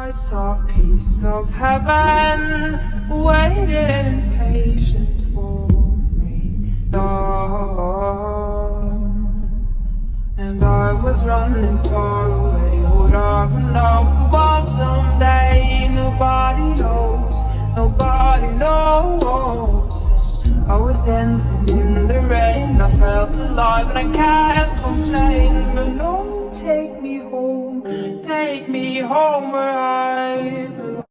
I saw a piece of heaven waiting patient for me, Lord. And I was running far away, would I run off the world someday? Nobody knows, nobody knows. I was dancing in the rain, I felt alive and I can't complain. But no, take me home where I